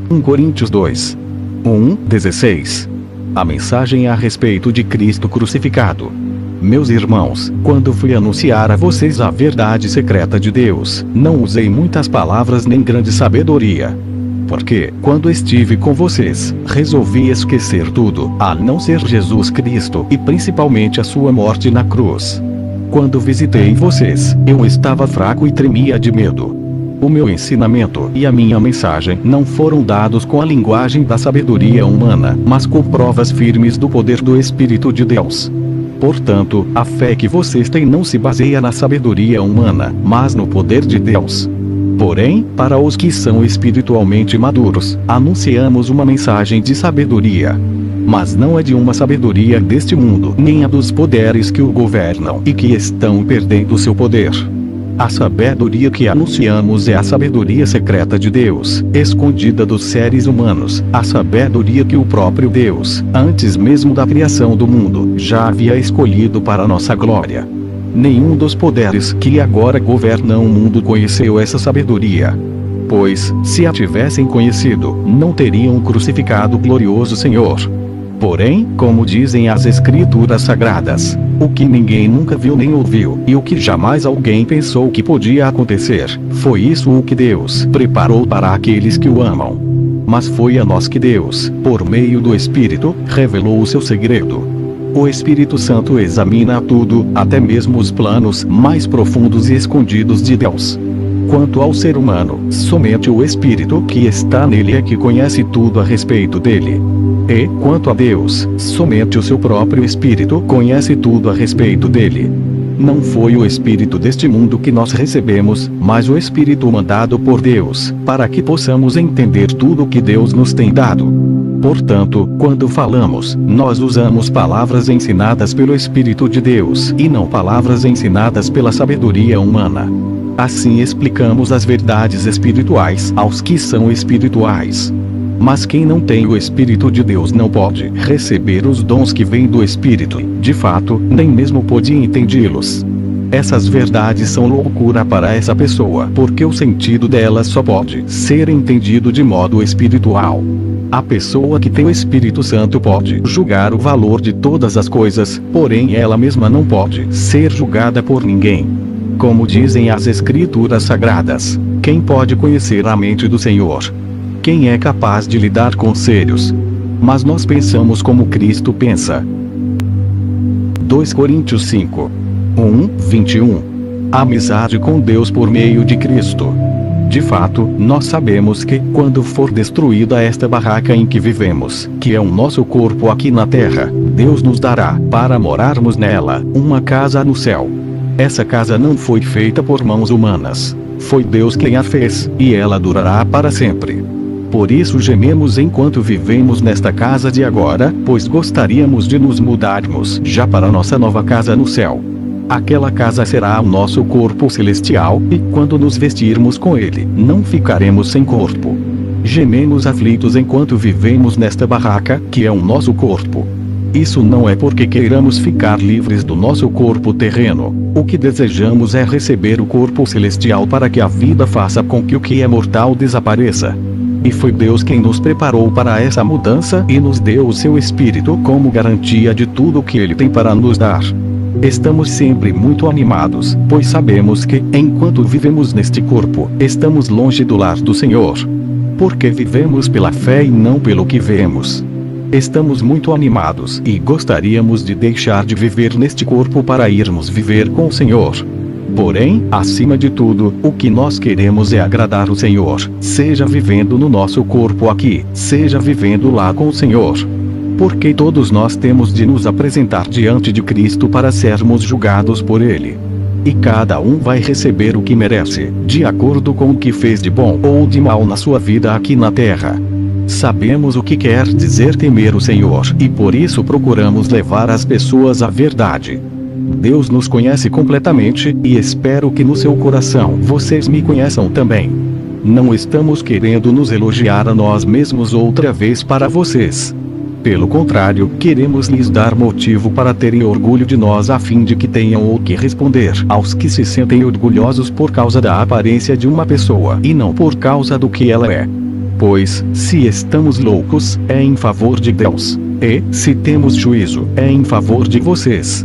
1 Coríntios 2. 1:16. A mensagem a respeito de Cristo crucificado. Meus irmãos, quando fui anunciar a vocês a verdade secreta de Deus, não usei muitas palavras nem grande sabedoria. Porque, quando estive com vocês, resolvi esquecer tudo, a não ser Jesus Cristo e principalmente a sua morte na cruz. Quando visitei vocês, eu estava fraco e tremia de medo. O meu ensinamento e a minha mensagem não foram dados com a linguagem da sabedoria humana, mas com provas firmes do poder do Espírito de Deus. Portanto, a fé que vocês têm não se baseia na sabedoria humana, mas no poder de Deus. Porém, para os que são espiritualmente maduros, anunciamos uma mensagem de sabedoria. Mas não é de uma sabedoria deste mundo, nem a dos poderes que o governam e que estão perdendo seu poder. A sabedoria que anunciamos é a sabedoria secreta de Deus, escondida dos seres humanos, a sabedoria que o próprio Deus, antes mesmo da criação do mundo, já havia escolhido para nossa glória. Nenhum dos poderes que agora governam o mundo conheceu essa sabedoria. Pois, se a tivessem conhecido, não teriam crucificado o glorioso Senhor. Porém, como dizem as Escrituras Sagradas, o que ninguém nunca viu nem ouviu, e o que jamais alguém pensou que podia acontecer, foi isso o que Deus preparou para aqueles que o amam. Mas foi a nós que Deus, por meio do Espírito, revelou o seu segredo. O Espírito Santo examina tudo, até mesmo os planos mais profundos e escondidos de Deus. Quanto ao ser humano, somente o Espírito que está nele é que conhece tudo a respeito dele. E, quanto a Deus, somente o seu próprio Espírito conhece tudo a respeito dele. Não foi o Espírito deste mundo que nós recebemos, mas o Espírito mandado por Deus, para que possamos entender tudo o que Deus nos tem dado. Portanto, quando falamos, nós usamos palavras ensinadas pelo Espírito de Deus, e não palavras ensinadas pela sabedoria humana. Assim explicamos as verdades espirituais aos que são espirituais. Mas quem não tem o Espírito de Deus não pode receber os dons que vêm do Espírito, de fato, nem mesmo pode entendê-los. Essas verdades são loucura para essa pessoa, porque o sentido delas só pode ser entendido de modo espiritual. A pessoa que tem o Espírito Santo pode julgar o valor de todas as coisas, porém ela mesma não pode ser julgada por ninguém. Como dizem as Escrituras Sagradas, quem pode conhecer a mente do Senhor? Quem é capaz de lidar com conselhos? Mas nós pensamos como Cristo pensa. 2 Coríntios 5. 1:21. Amizade com Deus por meio de Cristo. De fato, nós sabemos que, quando for destruída esta barraca em que vivemos, que é o nosso corpo aqui na terra, Deus nos dará, para morarmos nela, uma casa no céu. Essa casa não foi feita por mãos humanas. Foi Deus quem a fez, e ela durará para sempre. Por isso gememos enquanto vivemos nesta casa de agora, pois gostaríamos de nos mudarmos já para nossa nova casa no céu. Aquela casa será o nosso corpo celestial, e quando nos vestirmos com ele, não ficaremos sem corpo. Gememos aflitos enquanto vivemos nesta barraca, que é o nosso corpo. Isso não é porque queiramos ficar livres do nosso corpo terreno. O que desejamos é receber o corpo celestial para que a vida faça com que o que é mortal desapareça. E foi Deus quem nos preparou para essa mudança e nos deu o seu Espírito como garantia de tudo o que Ele tem para nos dar. Estamos sempre muito animados, pois sabemos que, enquanto vivemos neste corpo, estamos longe do lar do Senhor. Porque vivemos pela fé e não pelo que vemos. Estamos muito animados e gostaríamos de deixar de viver neste corpo para irmos viver com o Senhor. Porém, acima de tudo, o que nós queremos é agradar o Senhor, seja vivendo no nosso corpo aqui, seja vivendo lá com o Senhor. Porque todos nós temos de nos apresentar diante de Cristo para sermos julgados por Ele. E cada um vai receber o que merece, de acordo com o que fez de bom ou de mal na sua vida aqui na terra. Sabemos o que quer dizer temer o Senhor, e por isso procuramos levar as pessoas à verdade. Deus nos conhece completamente, e espero que no seu coração vocês me conheçam também. Não estamos querendo nos elogiar a nós mesmos outra vez para vocês. Pelo contrário, queremos lhes dar motivo para terem orgulho de nós a fim de que tenham o que responder aos que se sentem orgulhosos por causa da aparência de uma pessoa e não por causa do que ela é. Pois, se estamos loucos, é em favor de Deus. E, se temos juízo, é em favor de vocês.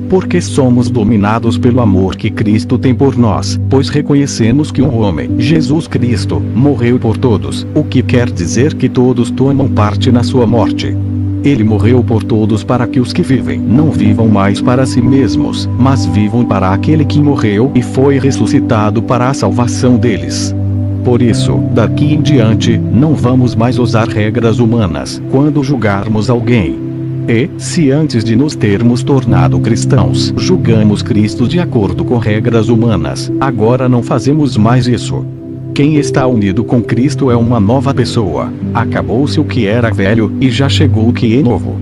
Porque somos dominados pelo amor que Cristo tem por nós, pois reconhecemos que um homem, Jesus Cristo, morreu por todos, o que quer dizer que todos tomam parte na sua morte. Ele morreu por todos para que os que vivem não vivam mais para si mesmos, mas vivam para aquele que morreu e foi ressuscitado para a salvação deles. Por isso, daqui em diante, não vamos mais usar regras humanas quando julgarmos alguém. E, se antes de nos termos tornado cristãos, julgamos Cristo de acordo com regras humanas, agora não fazemos mais isso. Quem está unido com Cristo é uma nova pessoa. Acabou-se o que era velho, e já chegou o que é novo.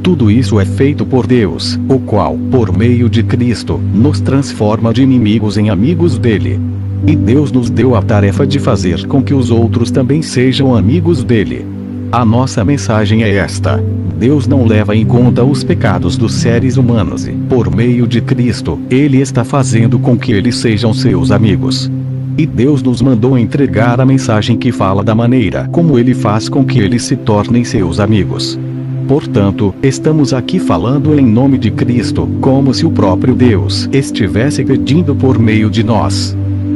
Tudo isso é feito por Deus, o qual, por meio de Cristo, nos transforma de inimigos em amigos dele. E Deus nos deu a tarefa de fazer com que os outros também sejam amigos dele. A nossa mensagem é esta: Deus não leva em conta os pecados dos seres humanos e, por meio de Cristo, Ele está fazendo com que eles sejam seus amigos. E Deus nos mandou entregar a mensagem que fala da maneira como Ele faz com que eles se tornem seus amigos. Portanto, estamos aqui falando em nome de Cristo, como se o próprio Deus estivesse pedindo por meio de nós.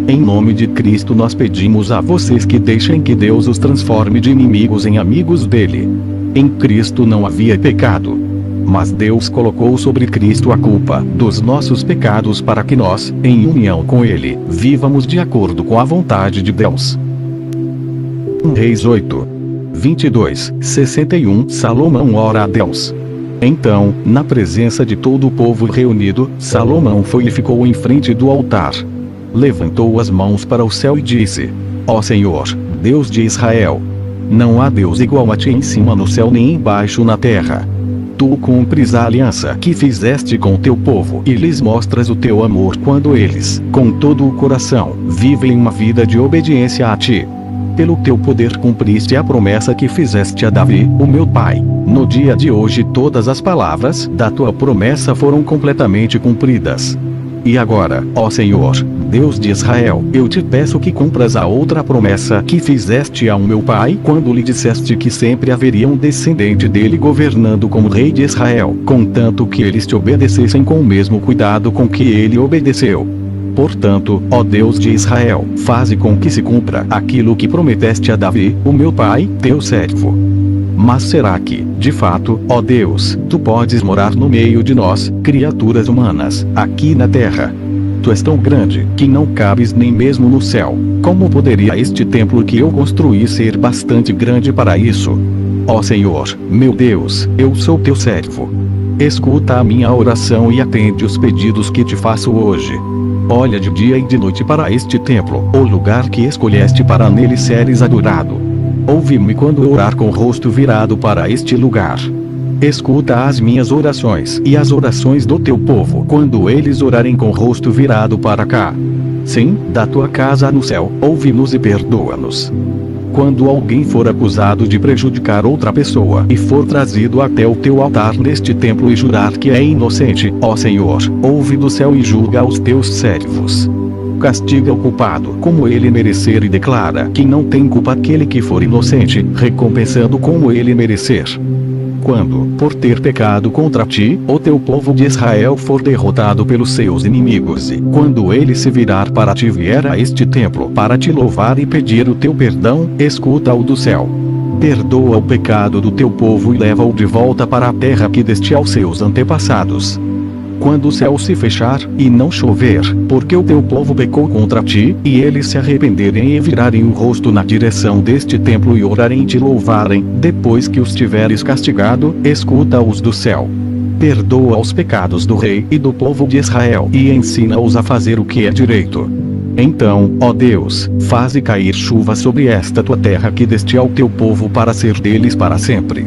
Em nome de Cristo nós pedimos a vocês que deixem que Deus os transforme de inimigos em amigos dele. Em Cristo não havia pecado. Mas Deus colocou sobre Cristo a culpa dos nossos pecados para que nós, em união com Ele, vivamos de acordo com a vontade de Deus. 1 Reis 8, 22, 61 Salomão ora a Deus. Então, na presença de todo o povo reunido, Salomão foi e ficou em frente do altar. Levantou as mãos para o céu e disse: Ó Senhor, Deus de Israel, não há Deus igual a ti em cima no céu nem embaixo na terra. Tu cumpres a aliança que fizeste com teu povo e lhes mostras o teu amor quando eles, com todo o coração, vivem uma vida de obediência a ti. Pelo teu poder cumpriste a promessa que fizeste a Davi, o meu pai. No dia de hoje todas as palavras da tua promessa foram completamente cumpridas. E agora, ó Senhor, Deus de Israel, eu te peço que cumpras a outra promessa que fizeste ao meu pai quando lhe disseste que sempre haveria um descendente dele governando como rei de Israel, contanto que eles te obedecessem com o mesmo cuidado com que ele obedeceu. Portanto, ó Deus de Israel, faze com que se cumpra aquilo que prometeste a Davi, o meu pai, teu servo. Mas será que, de fato, ó Deus, tu podes morar no meio de nós, criaturas humanas, aqui na terra? Tu és tão grande, que não cabes nem mesmo no céu. Como poderia este templo que eu construí ser bastante grande para isso? Ó Senhor, meu Deus, eu sou teu servo. Escuta a minha oração e atende os pedidos que te faço hoje. Olha de dia e de noite para este templo, o lugar que escolheste para nele seres adorado. Ouve-me quando eu orar com o rosto virado para este lugar. Escuta as minhas orações e as orações do teu povo quando eles orarem com o rosto virado para cá. Sim, da tua casa no céu, ouve-nos e perdoa-nos. Quando alguém for acusado de prejudicar outra pessoa e for trazido até o teu altar neste templo e jurar que é inocente, ó Senhor, ouve do céu e julga os teus servos. Castiga o culpado como ele merecer e declara que não tem culpa aquele que for inocente, recompensando como ele merecer. Quando, por ter pecado contra ti, o teu povo de Israel for derrotado pelos seus inimigos e, quando ele se virar para ti vier a este templo para te louvar e pedir o teu perdão, escuta-o do céu. Perdoa o pecado do teu povo e leva-o de volta para a terra que deste aos seus antepassados. Quando o céu se fechar, e não chover, porque o teu povo pecou contra ti, e eles se arrependerem e virarem o rosto na direção deste templo e orarem e te louvarem, depois que os tiveres castigado, escuta-os do céu. Perdoa os pecados do rei e do povo de Israel, e ensina-os a fazer o que é direito. Então, ó Deus, faze cair chuva sobre esta tua terra que deste ao teu povo para ser deles para sempre.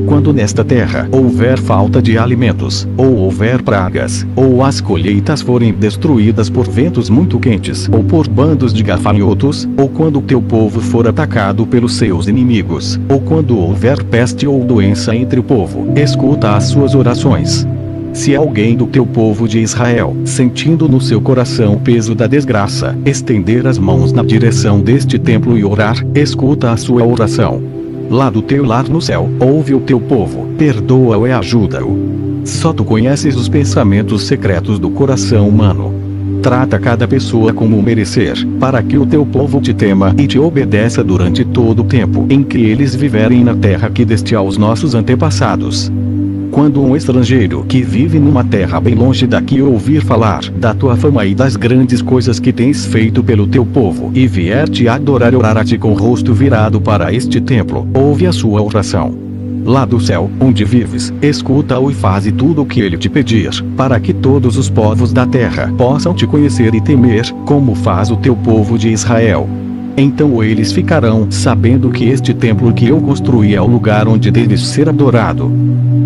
Quando nesta terra houver falta de alimentos, ou houver pragas, ou as colheitas forem destruídas por ventos muito quentes, ou por bandos de gafanhotos, ou quando o teu povo for atacado pelos seus inimigos, ou quando houver peste ou doença entre o povo, escuta as suas orações. Se alguém do teu povo de Israel, sentindo no seu coração o peso da desgraça, estender as mãos na direção deste templo e orar, escuta a sua oração. Lá do teu lar no céu, ouve o teu povo, perdoa-o e ajuda-o. Só tu conheces os pensamentos secretos do coração humano. Trata cada pessoa como merecer, para que o teu povo te tema e te obedeça durante todo o tempo em que eles viverem na terra que deste aos nossos antepassados. Quando um estrangeiro que vive numa terra bem longe daqui ouvir falar da tua fama e das grandes coisas que tens feito pelo teu povo e vier te adorar e orar a ti com o rosto virado para este templo, ouve a sua oração. Lá do céu, onde vives, escuta-o e faze tudo o que ele te pedir, para que todos os povos da terra possam te conhecer e temer, como faz o teu povo de Israel. Então eles ficarão sabendo que este templo que eu construí é o lugar onde deves ser adorado.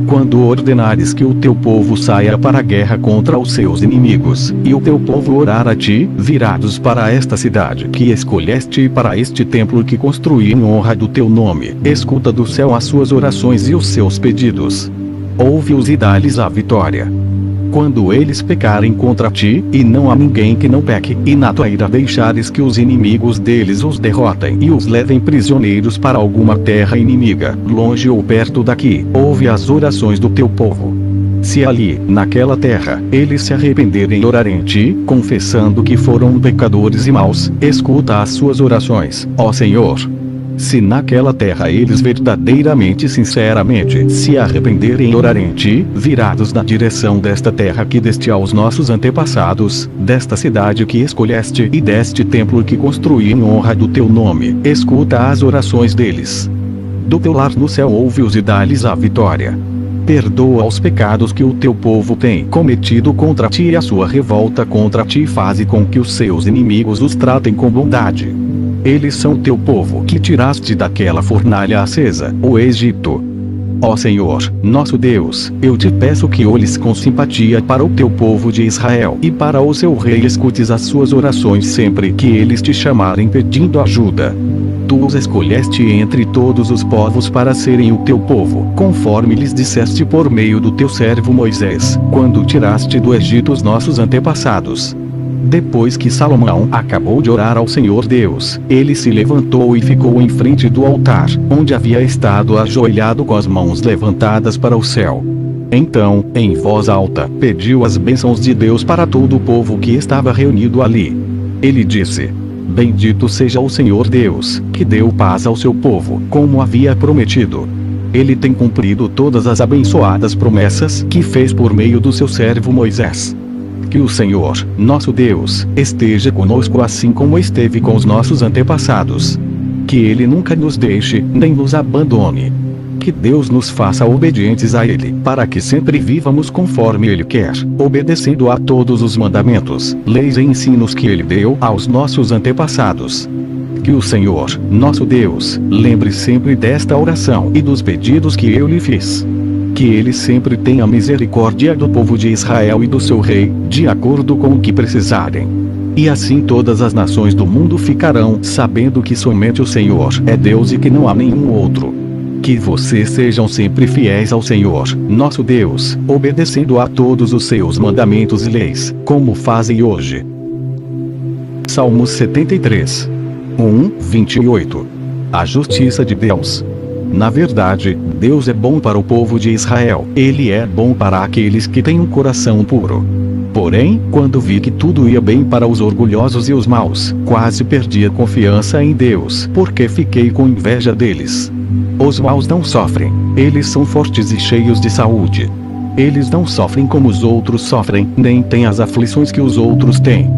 Quando ordenares que o teu povo saia para a guerra contra os seus inimigos, e o teu povo orar a ti, virados para esta cidade que escolheste e para este templo que construí em honra do teu nome, escuta do céu as suas orações e os seus pedidos. Ouve-os e dá-lhes a vitória. Quando eles pecarem contra ti, e não há ninguém que não peque, e na tua ira deixares que os inimigos deles os derrotem e os levem prisioneiros para alguma terra inimiga, longe ou perto daqui, ouve as orações do teu povo. Se ali, naquela terra, eles se arrependerem e orarem em ti, confessando que foram pecadores e maus, escuta as suas orações, ó Senhor. Se naquela terra eles verdadeiramente e sinceramente se arrependerem e orarem em ti, virados na direção desta terra que deste aos nossos antepassados, desta cidade que escolheste e deste templo que construí em honra do teu nome, escuta as orações deles. Do teu lar no céu ouve-os e dá-lhes a vitória. Perdoa os pecados que o teu povo tem cometido contra ti e a sua revolta contra ti faze com que os seus inimigos os tratem com bondade. Eles são o teu povo que tiraste daquela fornalha acesa, o Egito. Ó Senhor, nosso Deus, eu te peço que olhes com simpatia para o teu povo de Israel e para o seu rei escutes as suas orações sempre que eles te chamarem pedindo ajuda. Tu os escolheste entre todos os povos para serem o teu povo, conforme lhes disseste por meio do teu servo Moisés, quando tiraste do Egito os nossos antepassados. Depois que Salomão acabou de orar ao Senhor Deus, ele se levantou e ficou em frente do altar, onde havia estado ajoelhado com as mãos levantadas para o céu. Então, em voz alta, pediu as bênçãos de Deus para todo o povo que estava reunido ali. Ele disse: Bendito seja o Senhor Deus, que deu paz ao seu povo, como havia prometido. Ele tem cumprido todas as abençoadas promessas que fez por meio do seu servo Moisés. Que o Senhor, nosso Deus, esteja conosco assim como esteve com os nossos antepassados. Que Ele nunca nos deixe, nem nos abandone. Que Deus nos faça obedientes a Ele, para que sempre vivamos conforme Ele quer, obedecendo a todos os mandamentos, leis e ensinos que Ele deu aos nossos antepassados. Que o Senhor, nosso Deus, lembre sempre desta oração e dos pedidos que eu lhe fiz. Que Ele sempre tenha misericórdia do povo de Israel e do seu rei, de acordo com o que precisarem. E assim todas as nações do mundo ficarão sabendo que somente o Senhor é Deus e que não há nenhum outro. Que vocês sejam sempre fiéis ao Senhor, nosso Deus, obedecendo a todos os seus mandamentos e leis, como fazem hoje. Salmos 73. 1:28. A justiça de Deus. Na verdade, Deus é bom para o povo de Israel, Ele é bom para aqueles que têm um coração puro. Porém, quando vi que tudo ia bem para os orgulhosos e os maus, quase perdi a confiança em Deus, porque fiquei com inveja deles. Os maus não sofrem, eles são fortes e cheios de saúde. Eles não sofrem como os outros sofrem, nem têm as aflições que os outros têm.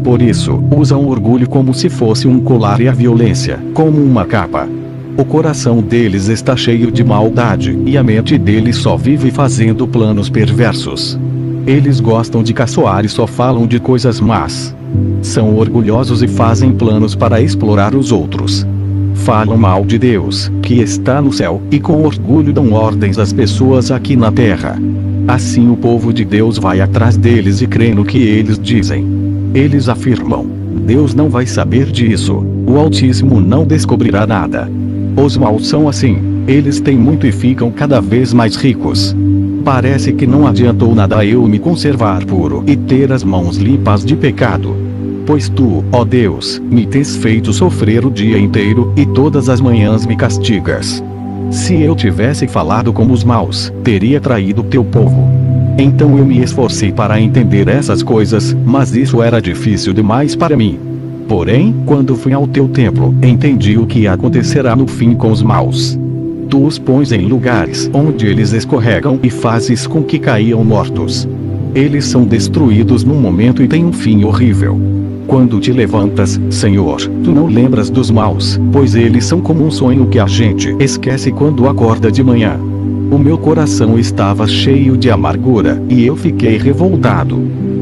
Por isso, usam o orgulho como se fosse um colar e a violência, como uma capa. O coração deles está cheio de maldade, e a mente deles só vive fazendo planos perversos. Eles gostam de caçoar e só falam de coisas más. São orgulhosos e fazem planos para explorar os outros. Falam mal de Deus, que está no céu, e com orgulho dão ordens às pessoas aqui na terra. Assim o povo de Deus vai atrás deles e crê no que eles dizem. Eles afirmam: Deus não vai saber disso, o Altíssimo não descobrirá nada. Os maus são assim, eles têm muito e ficam cada vez mais ricos. Parece que não adiantou nada eu me conservar puro e ter as mãos limpas de pecado. Pois tu, ó Deus, me tens feito sofrer o dia inteiro, e todas as manhãs me castigas. Se eu tivesse falado como os maus, teria traído teu povo. Então eu me esforcei para entender essas coisas, mas isso era difícil demais para mim. Porém, quando fui ao teu templo, entendi o que acontecerá no fim com os maus. Tu os pões em lugares onde eles escorregam e fazes com que caiam mortos. Eles são destruídos num momento e têm um fim horrível. Quando te levantas, Senhor, tu não lembras dos maus, pois eles são como um sonho que a gente esquece quando acorda de manhã. O meu coração estava cheio de amargura, e eu fiquei revoltado.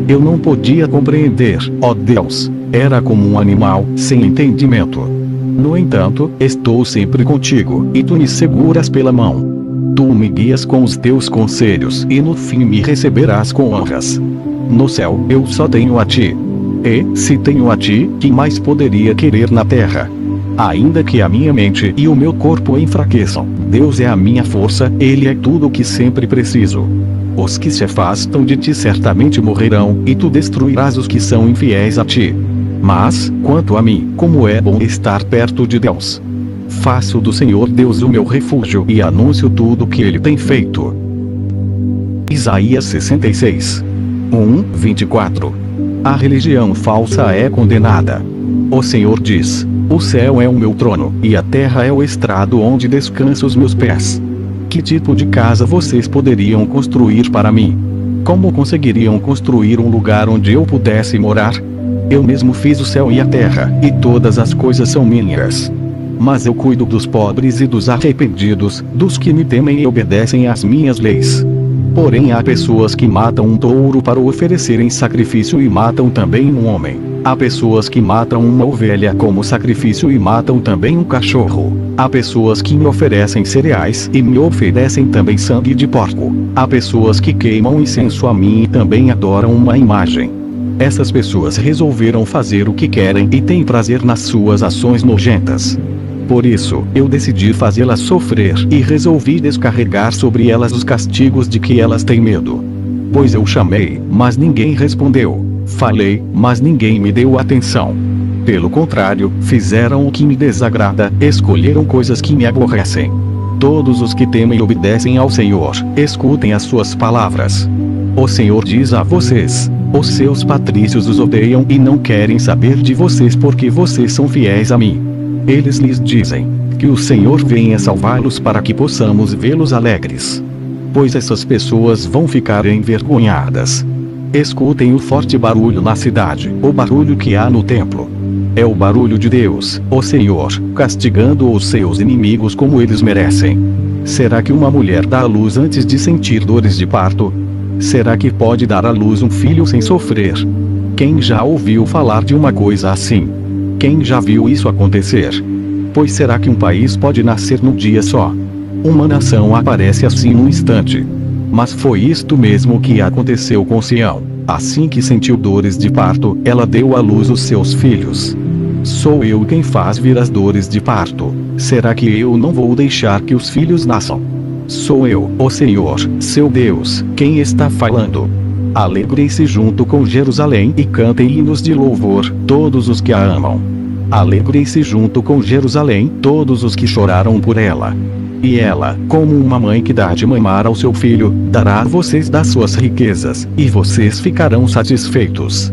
Eu não podia compreender, ó Deus, era como um animal, sem entendimento. No entanto, estou sempre contigo, e tu me seguras pela mão. Tu me guias com os teus conselhos, e no fim me receberás com honras. No céu, eu só tenho a ti. E, se tenho a ti, que mais poderia querer na terra? Ainda que a minha mente e o meu corpo enfraqueçam, Deus é a minha força, Ele é tudo o que sempre preciso. Os que se afastam de ti certamente morrerão, e tu destruirás os que são infiéis a ti. Mas, quanto a mim, como é bom estar perto de Deus. Faço do Senhor Deus o meu refúgio e anúncio tudo o que Ele tem feito. Isaías 66. 1:24. A religião falsa é condenada. O Senhor diz: o céu é o meu trono, e a terra é o estrado onde descansam os meus pés. Que tipo de casa vocês poderiam construir para mim? Como conseguiriam construir um lugar onde eu pudesse morar? Eu mesmo fiz o céu e a terra, e todas as coisas são minhas. Mas eu cuido dos pobres e dos arrependidos, dos que me temem e obedecem às minhas leis. Porém há pessoas que matam um touro para o oferecerem sacrifício e matam também um homem. Há pessoas que matam uma ovelha como sacrifício e matam também um cachorro. Há pessoas que me oferecem cereais e me oferecem também sangue de porco. Há pessoas que queimam incenso a mim e também adoram uma imagem. Essas pessoas resolveram fazer o que querem e têm prazer nas suas ações nojentas. Por isso, eu decidi fazê-las sofrer e resolvi descarregar sobre elas os castigos de que elas têm medo. Pois eu chamei, mas ninguém respondeu. Falei, mas ninguém me deu atenção. Pelo contrário, fizeram o que me desagrada, escolheram coisas que me aborrecem. Todos os que temem e obedecem ao Senhor, escutem as suas palavras. O Senhor diz a vocês: os seus patrícios os odeiam e não querem saber de vocês porque vocês são fiéis a mim. Eles lhes dizem: que o Senhor venha salvá-los para que possamos vê-los alegres. Pois essas pessoas vão ficar envergonhadas. Escutem o forte barulho na cidade, o barulho que há no templo. É o barulho de Deus, o Senhor, castigando os seus inimigos como eles merecem. Será que uma mulher dá à luz antes de sentir dores de parto? Será que pode dar à luz um filho sem sofrer? Quem já ouviu falar de uma coisa assim? Quem já viu isso acontecer? Pois será que um país pode nascer num dia só? Uma nação aparece assim num instante. Mas foi isto mesmo que aconteceu com Sião. Assim que sentiu dores de parto, ela deu à luz os seus filhos. Sou eu quem faz vir as dores de parto. Será que eu não vou deixar que os filhos nasçam? Sou eu, o Senhor, seu Deus, quem está falando. Alegrem-se junto com Jerusalém e cantem hinos de louvor, todos os que a amam. Alegrem-se junto com Jerusalém, todos os que choraram por ela. E ela, como uma mãe que dá de mamar ao seu filho, dará a vocês das suas riquezas, e vocês ficarão satisfeitos.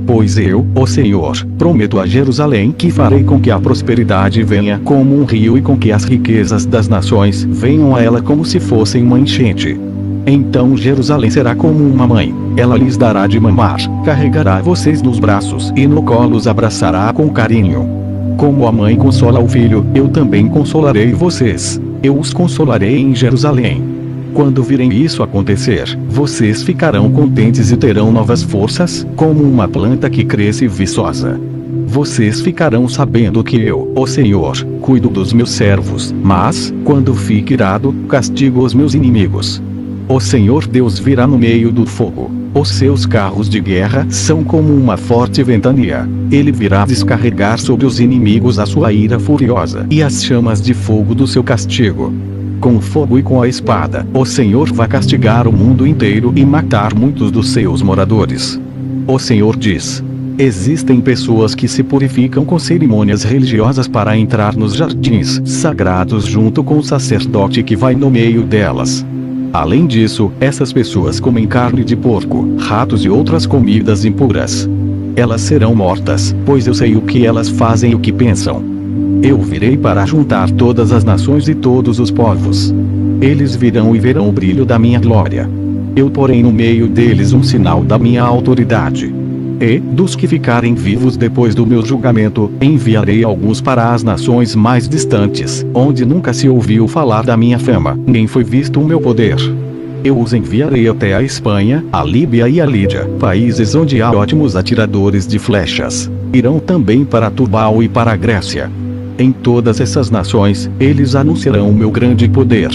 Pois eu, o Senhor, prometo a Jerusalém que farei com que a prosperidade venha como um rio e com que as riquezas das nações venham a ela como se fossem uma enchente. Então Jerusalém será como uma mãe, ela lhes dará de mamar, carregará vocês nos braços e no colo os abraçará com carinho. Como a mãe consola o filho, eu também consolarei vocês. Eu os consolarei em Jerusalém. Quando virem isso acontecer, vocês ficarão contentes e terão novas forças, como uma planta que cresce viçosa. Vocês ficarão sabendo que eu, o Senhor, cuido dos meus servos, mas, quando fique irado, castigo os meus inimigos. O Senhor Deus virá no meio do fogo. Os seus carros de guerra são como uma forte ventania. Ele virá descarregar sobre os inimigos a sua ira furiosa e as chamas de fogo do seu castigo. com fogo e com a espada, o Senhor vai castigar o mundo inteiro e matar muitos dos seus moradores. O Senhor diz: existem pessoas que se purificam com cerimônias religiosas para entrar nos jardins sagrados junto com o sacerdote que vai no meio delas. Além disso, essas pessoas comem carne de porco, ratos e outras comidas impuras. Elas serão mortas, pois eu sei o que elas fazem e o que pensam. Eu virei para juntar todas as nações e todos os povos. Eles virão e verão o brilho da minha glória. Eu porei no meio deles um sinal da minha autoridade. E, dos que ficarem vivos depois do meu julgamento, enviarei alguns para as nações mais distantes, onde nunca se ouviu falar da minha fama, nem foi visto o meu poder. Eu os enviarei até a Espanha, a Líbia e a Lídia, países onde há ótimos atiradores de flechas. Irão também para Tubal e para a Grécia. Em todas essas nações, eles anunciarão o meu grande poder.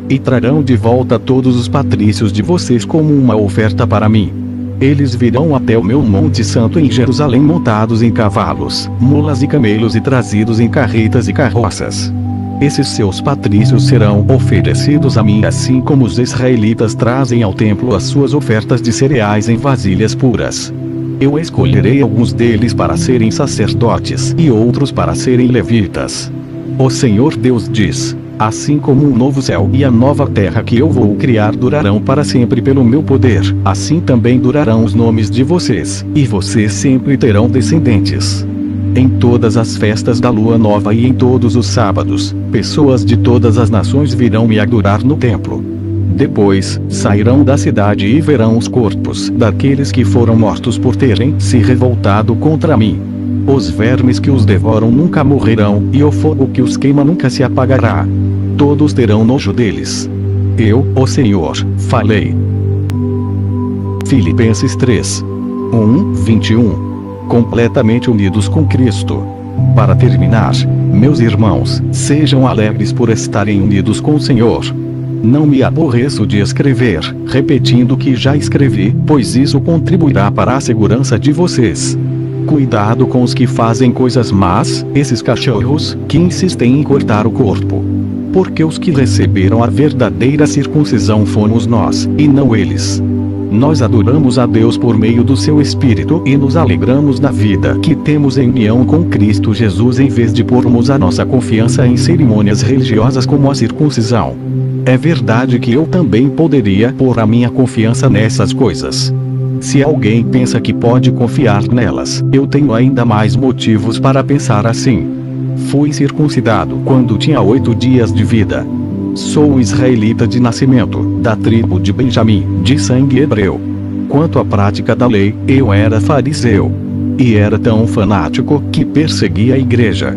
E trarão de volta todos os patrícios de vocês como uma oferta para mim. Eles virão até o meu Monte Santo em Jerusalém montados em cavalos, mulas e camelos e trazidos em carretas e carroças. Esses seus patrícios serão oferecidos a mim assim como os israelitas trazem ao templo as suas ofertas de cereais em vasilhas puras. Eu escolherei alguns deles para serem sacerdotes e outros para serem levitas. O Senhor Deus diz: assim como o novo céu e a nova terra que eu vou criar durarão para sempre pelo meu poder, assim também durarão os nomes de vocês, e vocês sempre terão descendentes. Em todas as festas da lua nova e em todos os sábados, pessoas de todas as nações virão me adorar no templo. Depois, sairão da cidade e verão os corpos daqueles que foram mortos por terem se revoltado contra mim. Os vermes que os devoram nunca morrerão, e o fogo que os queima nunca se apagará. Todos terão nojo deles. Eu, o Senhor, falei. Filipenses 3. 1:21. Completamente unidos com Cristo. Para terminar, meus irmãos, sejam alegres por estarem unidos com o Senhor. Não me aborreço de escrever, repetindo o que já escrevi, pois isso contribuirá para a segurança de vocês. Cuidado com os que fazem coisas más, esses cachorros, que insistem em cortar o corpo. Porque os que receberam a verdadeira circuncisão fomos nós, e não eles. Nós adoramos a Deus por meio do seu Espírito e nos alegramos na vida que temos em união com Cristo Jesus em vez de pormos a nossa confiança em cerimônias religiosas como a circuncisão. É verdade que eu também poderia pôr a minha confiança nessas coisas. Se alguém pensa que pode confiar nelas, eu tenho ainda mais motivos para pensar assim. Fui circuncidado quando tinha 8 dias de vida. Sou israelita de nascimento, da tribo de Benjamim, de sangue hebreu. Quanto à prática da lei, eu era fariseu. E era tão fanático que perseguia a igreja.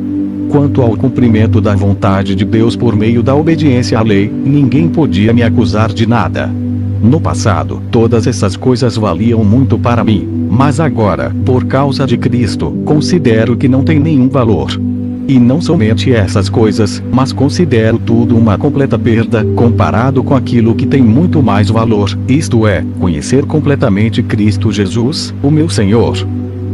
Quanto ao cumprimento da vontade de Deus por meio da obediência à lei, ninguém podia me acusar de nada. No passado, todas essas coisas valiam muito para mim, mas agora, por causa de Cristo, considero que não tem nenhum valor. E não somente essas coisas, mas considero tudo uma completa perda, comparado com aquilo que tem muito mais valor, isto é, conhecer completamente Cristo Jesus, o meu Senhor.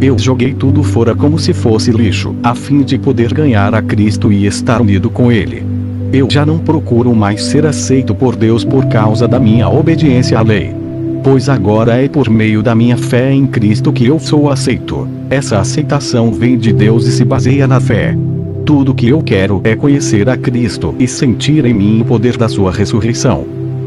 Eu joguei tudo fora como se fosse lixo, a fim de poder ganhar a Cristo e estar unido com Ele. Eu já não procuro mais ser aceito por Deus por causa da minha obediência à lei. Pois agora é por meio da minha fé em Cristo que eu sou aceito. Essa aceitação vem de Deus e se baseia na fé. Tudo que eu quero é conhecer a Cristo e sentir em mim o poder da sua ressurreição.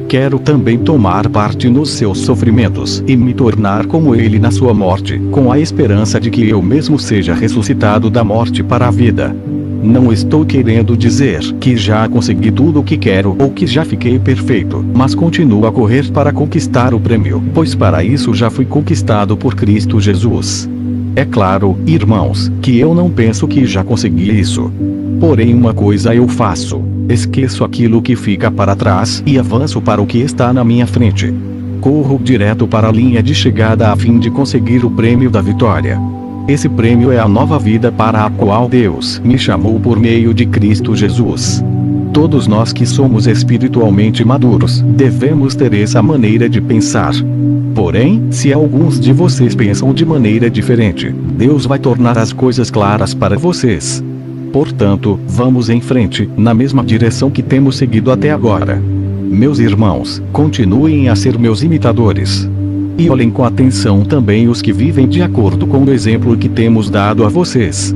Quero também tomar parte nos seus sofrimentos e me tornar como ele na sua morte, com a esperança de que eu mesmo seja ressuscitado da morte para a vida. Não estou querendo dizer que já consegui tudo o que quero ou que já fiquei perfeito, mas continuo a correr para conquistar o prêmio, pois para isso já fui conquistado por Cristo Jesus. É claro, irmãos, que eu não penso que já consegui isso. Porém uma coisa eu faço: esqueço aquilo que fica para trás e avanço para o que está na minha frente. Corro direto para a linha de chegada a fim de conseguir o prêmio da vitória. Esse prêmio é a nova vida para a qual Deus me chamou por meio de Cristo Jesus. Todos nós que somos espiritualmente maduros, devemos ter essa maneira de pensar. Porém, se alguns de vocês pensam de maneira diferente, Deus vai tornar as coisas claras para vocês. Portanto, vamos em frente, na mesma direção que temos seguido até agora. Meus irmãos, continuem a ser meus imitadores. E olhem com atenção também os que vivem de acordo com o exemplo que temos dado a vocês.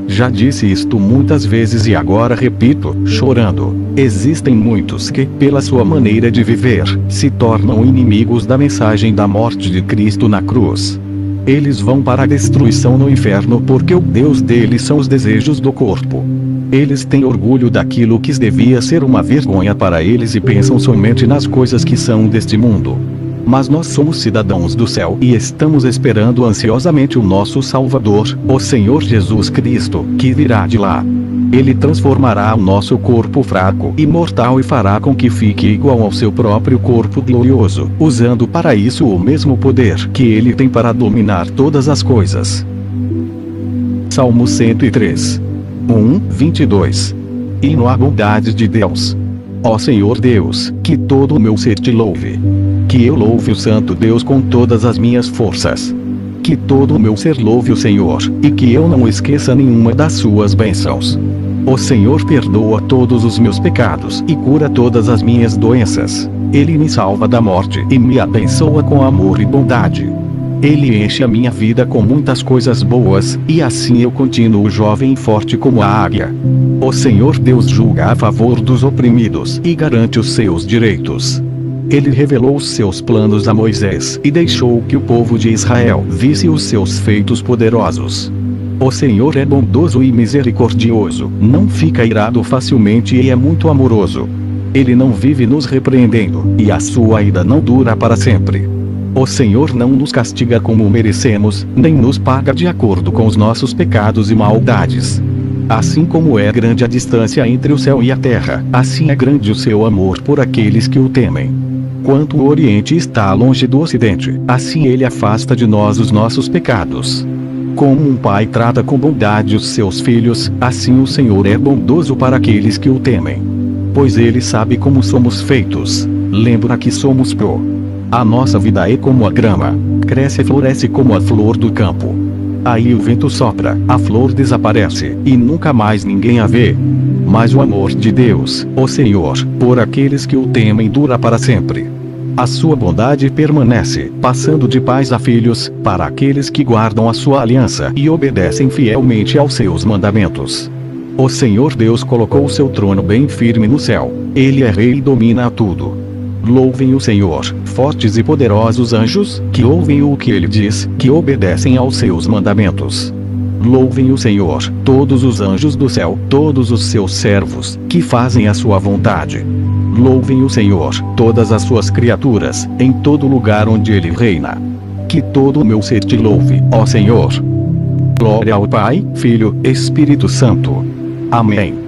Já disse isto muitas vezes e agora repito, chorando. Existem muitos que, pela sua maneira de viver, se tornam inimigos da mensagem da morte de Cristo na cruz. Eles vão para a destruição no inferno porque o Deus deles são os desejos do corpo. Eles têm orgulho daquilo que devia ser uma vergonha para eles e pensam somente nas coisas que são deste mundo. Mas nós somos cidadãos do céu e estamos esperando ansiosamente o nosso Salvador, o Senhor Jesus Cristo, que virá de lá. Ele transformará o nosso corpo fraco e mortal e fará com que fique igual ao seu próprio corpo glorioso, usando para isso o mesmo poder que ele tem para dominar todas as coisas. Salmo 103. 22. Hino à bondade de Deus. Ó Senhor Deus, que todo o meu ser te louve. Que eu louve o Santo Deus com todas as minhas forças. Que todo o meu ser louve o Senhor, e que eu não esqueça nenhuma das suas bênçãos. O Senhor perdoa todos os meus pecados e cura todas as minhas doenças. Ele me salva da morte e me abençoa com amor e bondade. Ele enche a minha vida com muitas coisas boas, e assim eu continuo jovem e forte como a águia. O Senhor Deus julga a favor dos oprimidos e garante os seus direitos. Ele revelou os seus planos a Moisés e deixou que o povo de Israel visse os seus feitos poderosos. O Senhor é bondoso e misericordioso, não fica irado facilmente e é muito amoroso. Ele não vive nos repreendendo, e a sua ira não dura para sempre. O Senhor não nos castiga como merecemos, nem nos paga de acordo com os nossos pecados e maldades. Assim como é grande a distância entre o céu e a terra, assim é grande o seu amor por aqueles que o temem. Quanto o Oriente está longe do Ocidente, assim ele afasta de nós os nossos pecados. Como um pai trata com bondade os seus filhos, assim o Senhor é bondoso para aqueles que o temem. Pois ele sabe como somos feitos. Lembra que somos pó. A nossa vida é como a grama, cresce e floresce como a flor do campo. Aí o vento sopra, a flor desaparece, e nunca mais ninguém a vê. Mas o amor de Deus, o Senhor, por aqueles que o temem dura para sempre. A sua bondade permanece, passando de pais a filhos, para aqueles que guardam a sua aliança e obedecem fielmente aos seus mandamentos. O Senhor Deus colocou o seu trono bem firme no céu. Ele é rei e domina tudo. Louvem o Senhor, fortes e poderosos anjos, que ouvem o que ele diz, que obedecem aos seus mandamentos. Louvem o Senhor, todos os anjos do céu, todos os seus servos, que fazem a sua vontade. Louvem o Senhor, todas as suas criaturas, em todo lugar onde ele reina. Que todo o meu ser te louve, ó Senhor. Glória ao Pai, Filho, Espírito Santo. Amém.